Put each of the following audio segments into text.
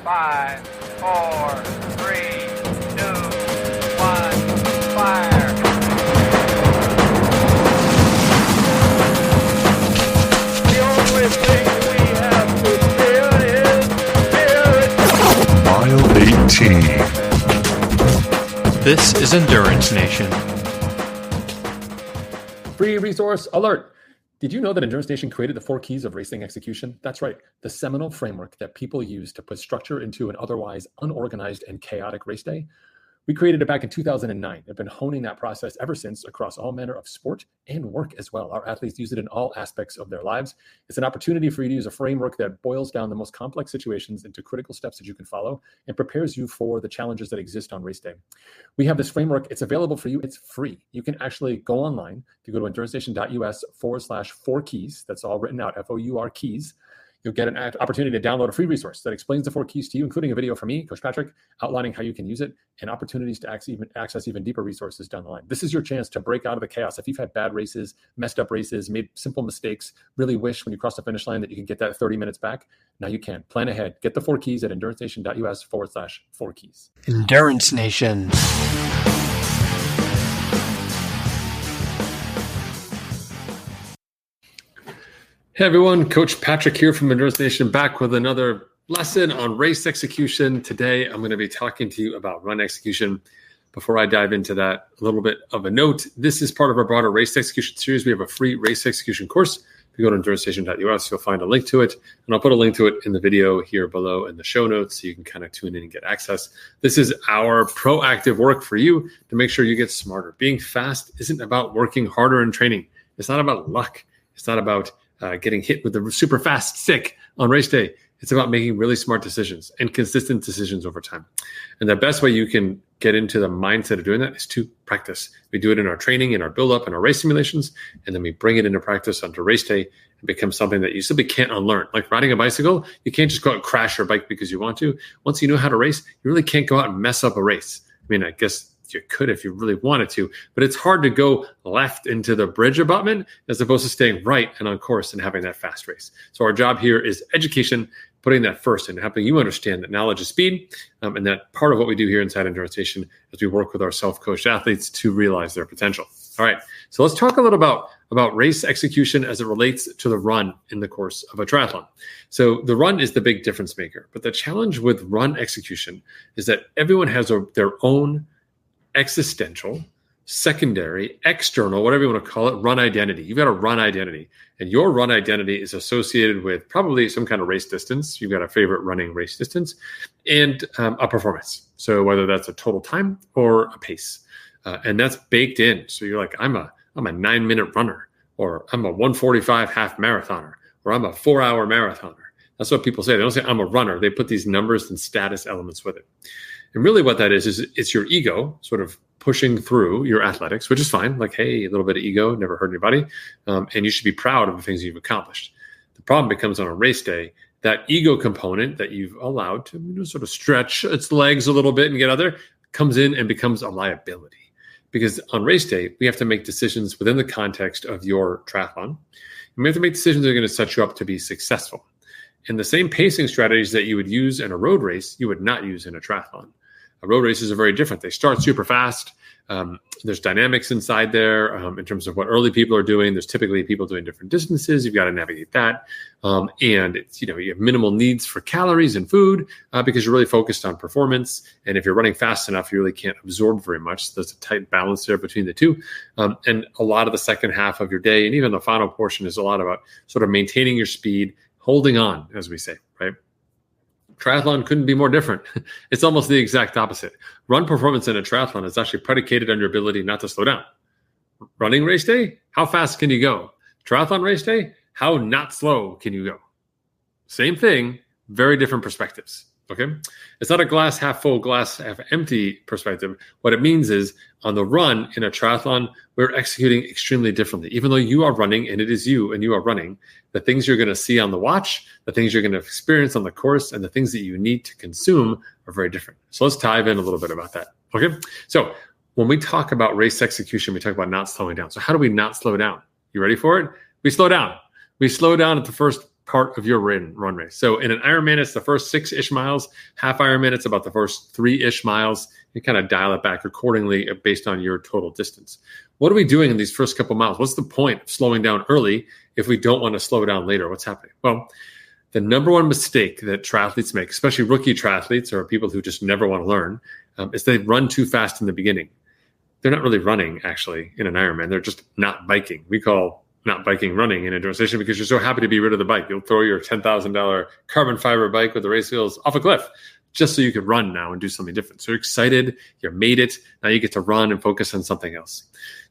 5, 4, 3, 2, 1, fire. The only thing we have to fear is fear. Mile 18. This is Endurance Nation. Free resource alert. Did you know that Endurance Nation created the 4 keys of racing execution? That's right, the seminal framework that people use to put structure into an otherwise unorganized and chaotic race day. We created it back in 2009. I've been honing that process ever since across all manner of sport and work as well. Our athletes use it in all aspects of their lives. It's an opportunity for you to use a framework that boils down the most complex situations into critical steps that you can follow and prepares you for the challenges that exist on race day. We have this framework. It's available for you. It's free. You can actually go online. If you go to endurancenation.us/4 keys, that's all written out, FOUR keys. You'll get an opportunity to download a free resource that explains the 4 keys to you, including a video from me, Coach Patrick, outlining how you can use it and opportunities to access even deeper resources down the line. This is your chance to break out of the chaos. If you've had bad races, messed up races, made simple mistakes, really wish when you cross the finish line that you can get that 30 minutes back, now you can. Plan ahead. Get the 4 keys at endurancenation.us/4 keys. Endurance Nation. Hey everyone, Coach Patrick here from Endurance Nation, back with another lesson on race execution. Today I'm going to be talking to you about run execution. Before I dive into that, a little bit of a note. This is part of our broader race execution series. We have a free race execution course. If you go to endurancenation.us, you'll find a link to it. And I'll put a link to it in the video here below in the show notes so you can kind of tune in and get access. This is our proactive work for you to make sure you get smarter. Being fast isn't about working harder in training. It's not about luck. It's not about getting hit with a super fast stick on race day. It's about making really smart decisions and consistent decisions over time. And the best way you can get into the mindset of doing that is to practice. We do it in our training, in our build-up, in our race simulations, and then we bring it into practice onto race day and become something that you simply can't unlearn. Like riding a bicycle, you can't just go out and crash your bike because you want to. Once you know how to race, you really can't go out and mess up a race. I mean, I guess you could if you really wanted to, but it's hard to go left into the bridge abutment as opposed to staying right and on course and having that fast race. So our job here is education, putting that first and helping you understand that knowledge is speed, and that part of what we do here inside Endurance Nation is we work with our self-coached athletes to realize their potential. All right, so let's talk a little about race execution as it relates to the run in the course of a triathlon. So the run is the big difference maker, but the challenge with run execution is that everyone has their own existential, secondary, external, whatever you want to call it, run identity. You've got a run identity, and your run identity is associated with probably some kind of race distance. You've got a favorite running race distance and a performance. So whether that's a total time or a pace, and that's baked in. So you're like, I'm a 9-minute runner, or I'm a 1:45 half marathoner, or I'm a 4-hour marathoner. That's what people say. They don't say I'm a runner. They put these numbers and status elements with it. And really what that is it's your ego sort of pushing through your athletics, which is fine. Like, hey, a little bit of ego, never hurt anybody. And you should be proud of the things you've accomplished. The problem becomes on a race day, that ego component that you've allowed to sort of stretch its legs a little bit and get out there comes in and becomes a liability. Because on race day, we have to make decisions within the context of your triathlon. And we have to make decisions that are going to set you up to be successful. And the same pacing strategies that you would use in a road race, you would not use in a triathlon. Road races are very different. They start super fast. There's dynamics inside there in terms of what early people are doing. There's typically people doing different distances. You've got to navigate that. And it's, you have minimal needs for calories and food because you're really focused on performance. And if you're running fast enough, you really can't absorb very much. So there's a tight balance there between the two. And a lot of the second half of your day and even the final portion is a lot about sort of maintaining your speed, holding on, as we say, right? Triathlon couldn't be more different. It's almost the exact opposite. Run performance in a triathlon is actually predicated on your ability not to slow down. Running race day, how fast can you go? Triathlon race day, how not slow can you go? Same thing, very different perspectives. Okay, it's not a glass half full, glass half empty perspective. What it means is on the run in a triathlon, we're executing extremely differently. Even though you are running and it is you and you are running, the things you're going to see on the watch, the things you're going to experience on the course, and the things that you need to consume are very different. So let's dive in a little bit about that. Okay, so when we talk about race execution, we talk about not slowing down. So how do we not slow down? You ready for it? We slow down. We slow down at the first part of your run race. So in an Ironman, it's the first 6-ish miles. Half Ironman, it's about the first 3-ish miles. You kind of dial it back accordingly based on your total distance. What are we doing in these first couple miles? What's the point of slowing down early if we don't want to slow down later? What's happening? Well, the number one mistake that triathletes make, especially rookie triathletes or people who just never want to learn, is they run too fast in the beginning. They're not really running, actually, in an Ironman. They're just not biking. We call not biking running in Endurance Nation because you're so happy to be rid of the bike. You'll throw your $10,000 carbon fiber bike with the race wheels off a cliff just so you could run now and do something different. So you're excited, you made it, now you get to run and focus on something else.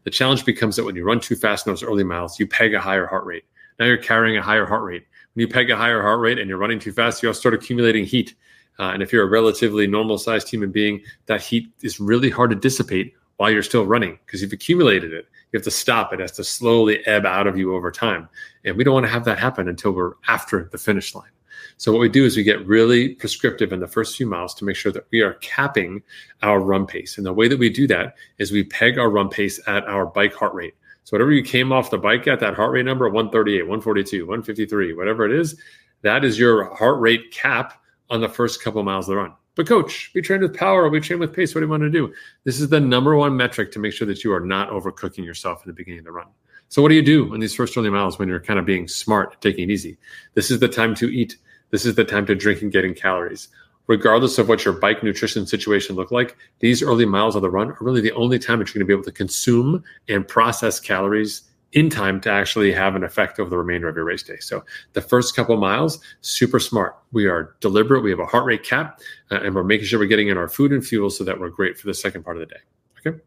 The challenge becomes that when you run too fast in those early miles, you peg a higher heart rate. Now you're carrying a higher heart rate. When you peg a higher heart rate and you're running too fast, you'll start accumulating heat. And if you're a relatively normal-sized human being, that heat is really hard to dissipate while you're still running because you've accumulated it. You have to stop. It has to slowly ebb out of you over time. And we don't want to have that happen until we're after the finish line. So what we do is we get really prescriptive in the first few miles to make sure that we are capping our run pace. And the way that we do that is we peg our run pace at our bike heart rate. So whatever you came off the bike at, that heart rate number, 138, 142, 153, whatever it is, that is your heart rate cap on the first couple miles of the run. But coach, we train with power, we train with pace. What do you want to do? This is the number one metric to make sure that you are not overcooking yourself in the beginning of the run. So what do you do in these first early miles when you're kind of being smart, taking it easy? This is the time to eat. This is the time to drink and getting calories. Regardless of what your bike nutrition situation look like, these early miles of the run are really the only time that you're going to be able to consume and process calories in time to actually have an effect over the remainder of your race day. So the first couple of miles, super smart. We are deliberate. We have a heart rate cap, and we're making sure we're getting in our food and fuel so that we're great for the second part of the day. Okay.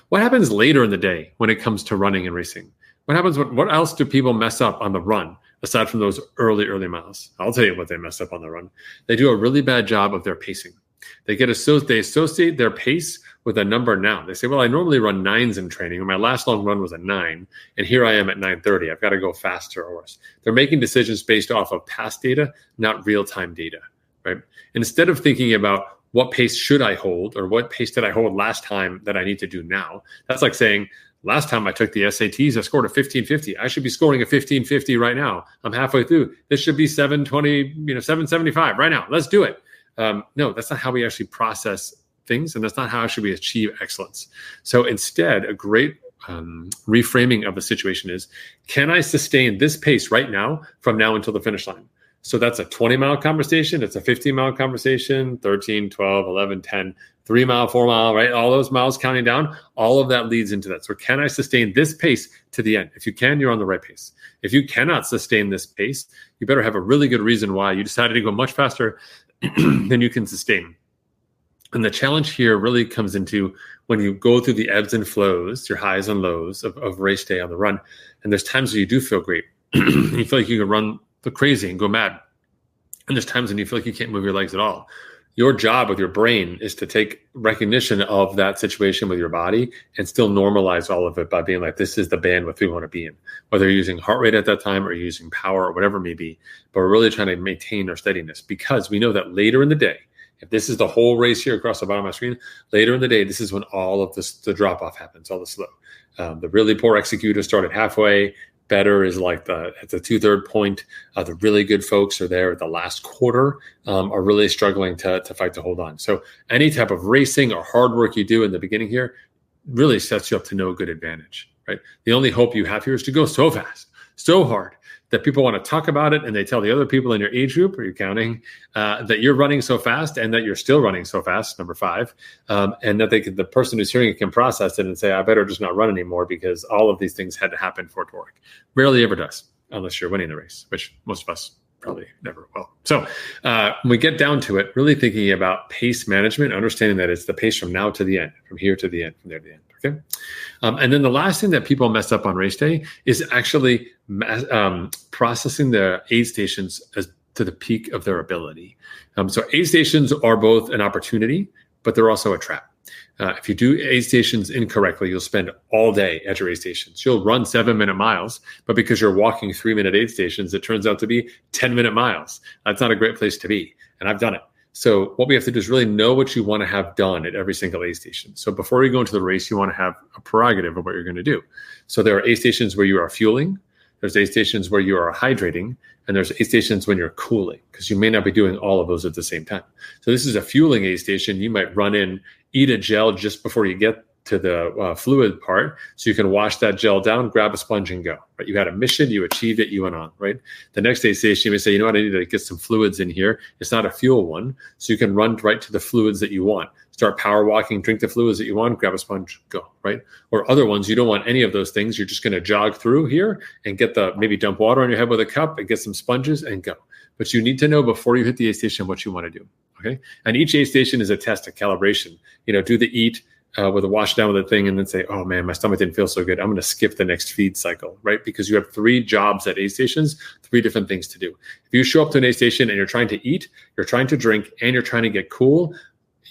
What happens later in the day when it comes to running and racing? What happens? What else do people mess up on the run aside from those early miles? I'll tell you what they mess up on the run. They do a really bad job of their pacing. They associate their pace with a number now. They say, well, I normally run 9s in training, and my last long run was a 9, and here I am at 9:30. I've got to go faster or worse. They're making decisions based off of past data, not real-time data, right? Instead of thinking about what pace should I hold or what pace did I hold last time that I need to do now, that's like saying, last time I took the SATs, I scored a 1550. I should be scoring a 1550 right now. I'm halfway through. This should be 720, 775 right now. Let's do it. No, that's not how we actually process things, and that's not how actually we achieve excellence. So instead, a great reframing of the situation is, can I sustain this pace right now from now until the finish line? So that's a 20-mile conversation. It's a 15-mile conversation, 13, 12, 11, 10, 3-mile, 4-mile, right? All those miles counting down, all of that leads into that. So can I sustain this pace to the end? If you can, you're on the right pace. If you cannot sustain this pace, you better have a really good reason why you decided to go much faster than you can sustain. And the challenge here really comes into when you go through the ebbs and flows, your highs and lows of race day on the run. And there's times where you do feel great. You feel like you can run crazy and go mad. And there's times when you feel like you can't move your legs at all. Your job with your brain is to take recognition of that situation with your body and still normalize all of it by being like, this is the bandwidth we want to be in, whether you're using heart rate at that time or using power or whatever it may be. But we're really trying to maintain our steadiness because we know that later in the day, if this is the whole race here across the bottom of my screen, later in the day, this is when all of the drop-off happens, all the slow. The really poor executors start at halfway. Better is like at the 2/3 point. The really good folks are there at the last quarter, are really struggling to fight to hold on. So any type of racing or hard work you do in the beginning here really sets you up to no good advantage, right? The only hope you have here is to go so fast, so hard, that people want to talk about it and they tell the other people in your age group, or you're counting, that you're running so fast and that you're still running so fast, number 5, and that the person who's hearing it can process it and say, I better just not run anymore because all of these things had to happen for it to work. Rarely ever does, unless you're winning the race, which most of us probably never will. So when we get down to it, really thinking about pace management, understanding that it's the pace from now to the end, from here to the end, from there to the end. Okay. And then the last thing that people mess up on race day is actually processing the aid stations as to the peak of their ability. So aid stations are both an opportunity, but they're also a trap. If you do aid stations incorrectly, you'll spend all day at your aid stations. You'll run 7-minute miles, but because you're walking 3-minute aid stations, it turns out to be 10-minute miles. That's not a great place to be. And I've done it. So what we have to do is really know what you want to have done at every single aid station. So before you go into the race, you want to have a prerogative of what you're going to do. So there are aid stations where you are fueling. There's aid stations where you are hydrating, and there's aid stations when you're cooling, because you may not be doing all of those at the same time. So this is a fueling aid station. You might run in, eat a gel just before you get to the fluid part, so you can wash that gel down, grab a sponge, and go. Right? You had a mission, you achieved it, you went on. Right? The next aid station, you may say, you know what, I need to get some fluids in here. It's not a fuel one, so you can run right to the fluids that you want. Start power walking, drink the fluids that you want, grab a sponge, go. Right? Or other ones, you don't want any of those things. You're just going to jog through here and get maybe dump water on your head with a cup and get some sponges and go. But you need to know before you hit the aid station what you want to do. Okay? And each aid station is a test, a calibration. Do the eat with a wash down with a thing, and then say, oh man, my stomach didn't feel so good. I'm going to skip the next feed cycle, right? Because you have 3 jobs at aid stations, 3 different things to do. If you show up to an aid station and you're trying to eat, you're trying to drink, and you're trying to get cool,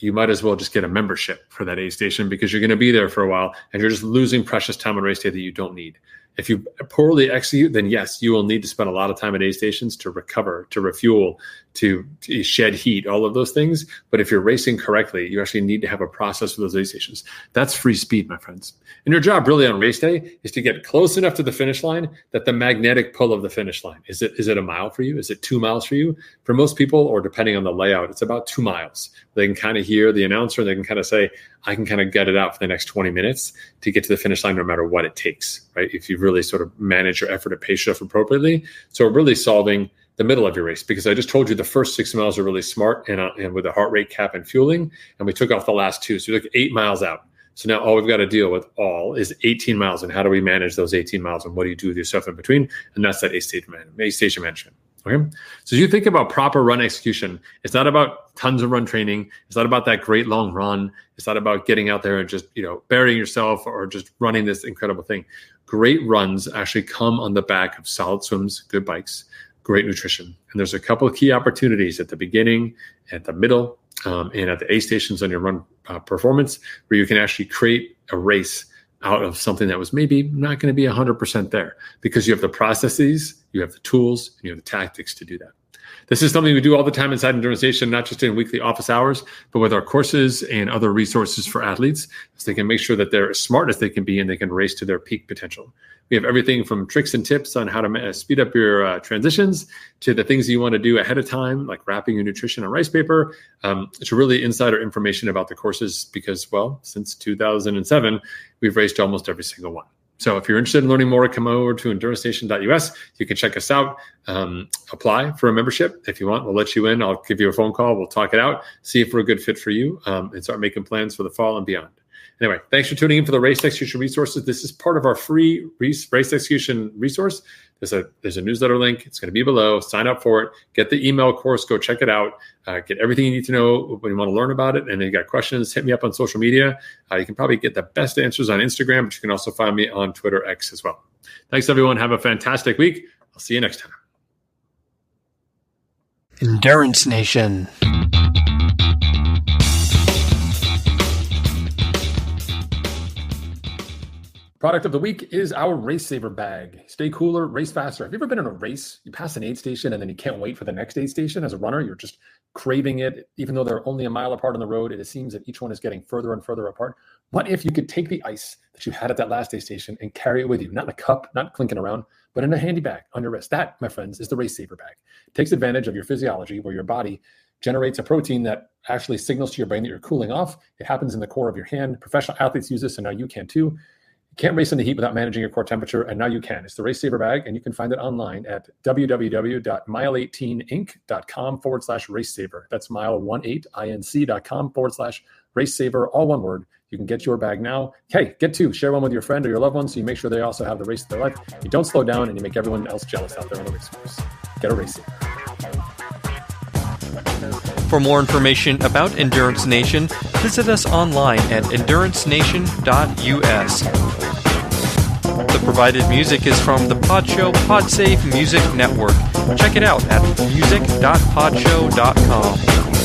you might as well just get a membership for that aid station, because you're going to be there for a while and you're just losing precious time on race day that you don't need. If you poorly execute, then yes, you will need to spend a lot of time at aid stations to recover, to refuel, to shed heat, all of those things. But if you're racing correctly, you actually need to have a process for those aid stations. That's free speed, my friends. And your job really on race day is to get close enough to the finish line that the magnetic pull of the finish line, is it a mile for you? Is it 2 miles for you? For most people, or depending on the layout, it's about 2 miles. They can kind of hear the announcer, they can kind of say, I can kind of get it out for the next 20 minutes to get to the finish line no matter what it takes, right? If you really sort of manage your effort to pace yourself appropriately. So we're really solving the middle of your race, because I just told you the first 6 miles are really smart and with a heart rate cap and fueling, and we took off the last 2. So we took 8 miles out. So now all we've got to deal with is 18 miles, and how do we manage those 18 miles, and what do you do with yourself in between? And that's that aid station management. Okay. So as you think about proper run execution, it's not about tons of run training. It's not about that great long run. It's not about getting out there and just, burying yourself or just running this incredible thing. Great runs actually come on the back of solid swims, good bikes, great nutrition. And there's a couple of key opportunities at the beginning, at the middle, and at the aid stations on your run performance, where you can actually create a race out of something that was maybe not going to be 100% there, because you have the processes, you have the tools, and you have the tactics to do that. This is something we do all the time inside Endurance Nation, not just in weekly office hours, but with our courses and other resources for athletes, so they can make sure that they're as smart as they can be and they can race to their peak potential. We have everything from tricks and tips on how to speed up your transitions, to the things you want to do ahead of time, like wrapping your nutrition on rice paper, to really insider information about the courses, because, well, since 2007, we've raced almost every single one. So if you're interested in learning more, come over to EnduranceNation.us. You can check us out, apply for a membership if you want. We'll let you in. I'll give you a phone call. We'll talk it out, see if we're a good fit for you, and start making plans for the fall and beyond. Anyway, thanks for tuning in for the Race Execution Resources. This is part of our free race execution resource. There's a newsletter link. It's going to be below. Sign up for it. Get the email course. Go check it out. Get everything you need to know when you want to learn about it. And if you got questions, hit me up on social media. You can probably get the best answers on Instagram, but you can also find me on Twitter X as well. Thanks, everyone. Have a fantastic week. I'll see you next time. Endurance Nation. Product of the week is our Race Saver bag. Stay cooler, race faster. Have you ever been in a race? You pass an aid station and then you can't wait for the next aid station. As a runner, you're just craving it. Even though they're only a mile apart on the road, it seems that each one is getting further and further apart. What if you could take the ice that you had at that last aid station and carry it with you? Not in a cup, not clinking around, but in a handy bag on your wrist. That, my friends, is the Race Saver bag. It takes advantage of your physiology, where your body generates a protein that actually signals to your brain that you're cooling off. It happens in the core of your hand. Professional athletes use this, and now you can too. Can't race in the heat without managing your core temperature, and now you can. It's the Race Saver bag, and you can find it online at www.mile18inc.com/race saver. That's mile18inc.com/race saver, all one word. You can get your bag now. Hey, get two. Share one with your friend or your loved one, so you make sure they also have the race of their life. You don't slow down, and you make everyone else jealous out there on the race course. Get a Race Saver. For more information about Endurance Nation, visit us online at endurancenation.us. The provided music is from the Podshow Podsafe Music Network. Check it out at music.podshow.com.